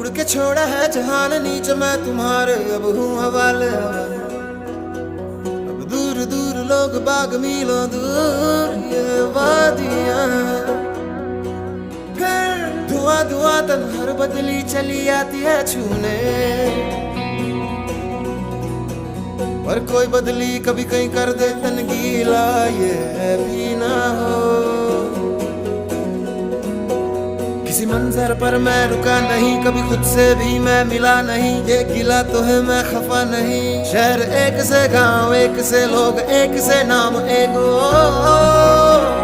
उड़ के छोड़ा है जहान नीचे मैं तुम्हारे अब हूँ हवाले। अब दूर दूर लोग बाग मीलों दूर ये वादियां, फिर धुआं धुआं तन्हार बदली चली आती है छूने। पर कोई बदली कभी कहीं कर दे तन गीला ये भी ना हो। किसी मंजर पर मैं रुका नहीं, कभी खुद से भी मैं मिला नहीं। ये गिला तो है मैं खफा नहीं। शहर एक से गांव एक से लोग एक से नाम एक। ओ